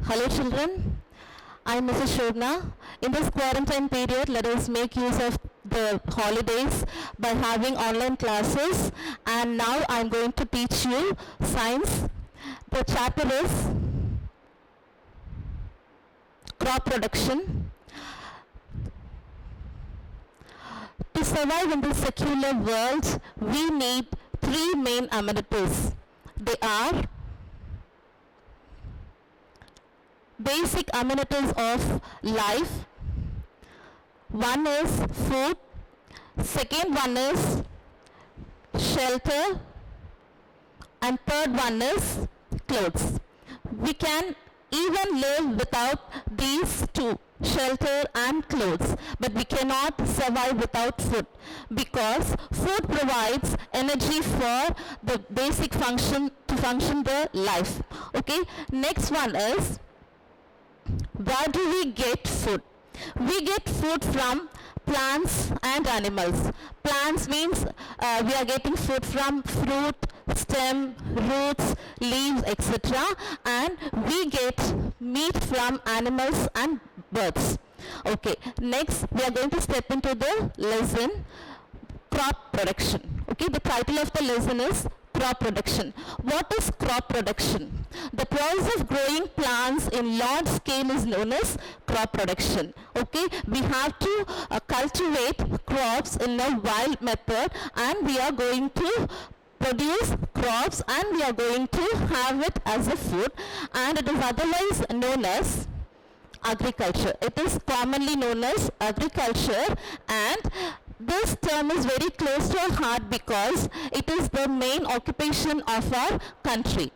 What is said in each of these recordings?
Hello children, I am Mrs. Shobna. In this quarantine period, let us make use of the holidays by having online classes, and now I am going to teach you science. The chapter is crop production. To survive in this secular world, we need three main amenities. They are basic amenities of life. One is food, second one is shelter, and third one is clothes. We can even live without these two, shelter and clothes, but we cannot survive without food, because food provides energy for the basic function to function the life. Okay, next one is, where do we get food? We get food from plants and animals. Plants means we are getting food from fruit, stem, roots, leaves, etc. And we get meat from animals and birds. Okay, next we are going to step into the lesson, crop production. Okay, the title of the lesson is crop production. What is crop production? The process of growing plants in large scale is known as crop production. Okay, we have to cultivate crops in a wild method, and we are going to produce crops and we are going to have it as a food, and it is otherwise known as agriculture. It is commonly known as agriculture, and this term is very close to our heart because it is the main occupation of our country.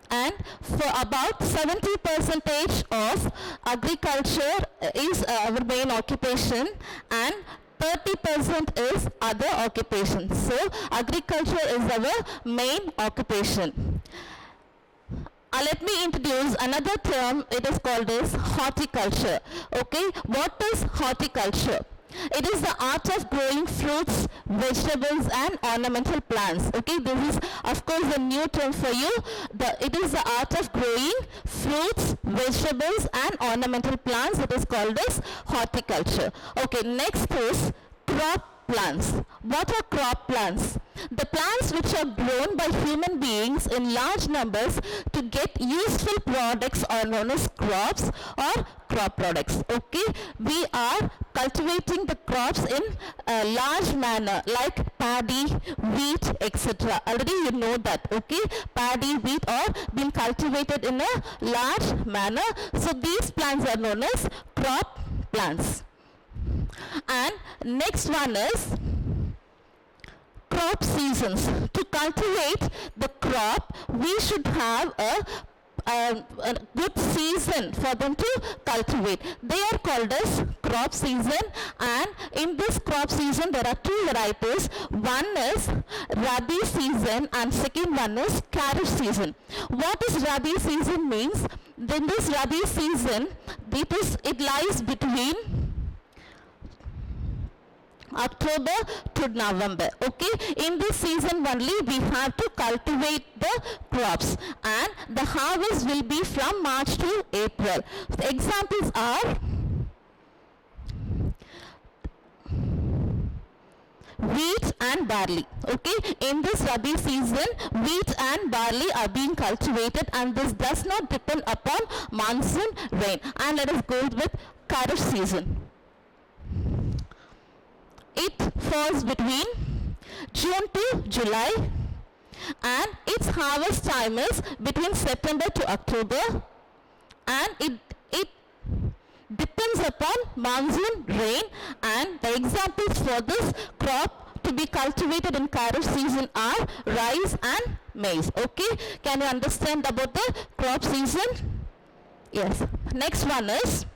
And for about 70% of agriculture is our main occupation, and 30% is other occupations. So agriculture is our main occupation. Let me introduce another term. It is called as horticulture. Okay, what is horticulture? It is the art of growing fruits, vegetables and ornamental plants. Okay, this is of course a new term for you. It is the art of growing fruits, vegetables and ornamental plants. It is called as horticulture. Okay, next is crop plants. What are crop plants? The plants which are grown by human beings in large numbers to get useful products are known as crops or crop products. Okay, we are cultivating the crops in a large manner like paddy, wheat, etc. Already you know that. Okay, paddy, wheat are being cultivated in a large manner. So these plants are known as crop plants. And next one is crop seasons. To cultivate the crop, we should have a good season for them to cultivate. They are called as crop season, and in this crop season there are two varieties. One is Rabi season and second one is Kharif season. What is Rabi season means? In this Rabi season, it lies between October to November. Okay, in this season only we have to cultivate the crops, and the harvest will be from March to April. The examples are wheat and barley. Okay, in this Rabi season, wheat and barley are being cultivated, and this does not depend upon monsoon rain. And let us go with Kharif season. It falls between June to July, and its harvest time is between September to October, and it depends upon monsoon rain. And the examples for this crop to be cultivated in Kharif season are rice and maize. Okay, can you understand about the crop season? Yes. Next one is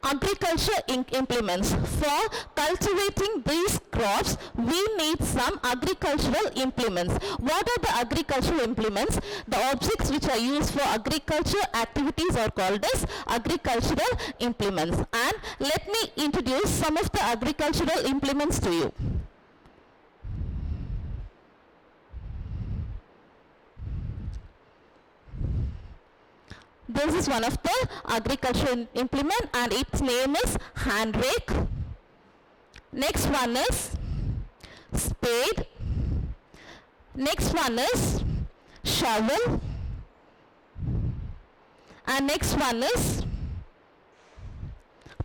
agriculture implements. For cultivating these crops, we need some agricultural implements. What are the agricultural implements? The objects which are used for agriculture activities are called as agricultural implements. And let me introduce some of the agricultural implements to you. This is one of the agricultural implement and its name is hand rake. Next one is spade. Next one is shovel. And next one is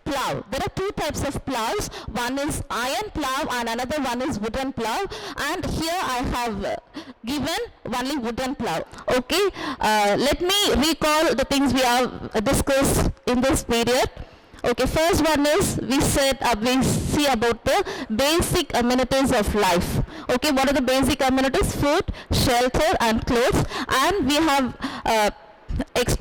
plow. There are two types of plows. One is iron plow and another one is wooden plow. And here I have given only wooden plow. Okay, let me recall the things we have discussed in this period. Okay, first one is we see about the basic amenities of life. Okay, what are the basic amenities? Food, shelter and clothes. And we have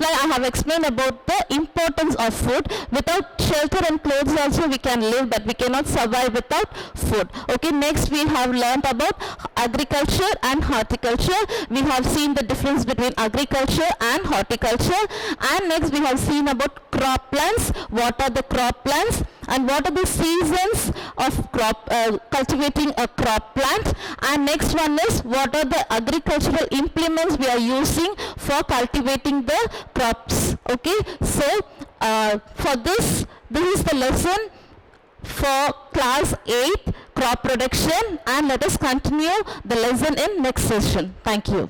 I have explained about the importance of food. Without shelter and clothes also we can live, but we cannot survive without food. Okay, next we have learned about agriculture and horticulture. We have seen the difference between agriculture and horticulture. And next we have seen about crop plants. What are the crop plants? And what are the seasons of cultivating a crop plant? And next one is what are the agricultural implements we are using for cultivating the crops. Okay, so for this is the lesson for class 8 crop production, and let us continue the lesson in next session. Thank you.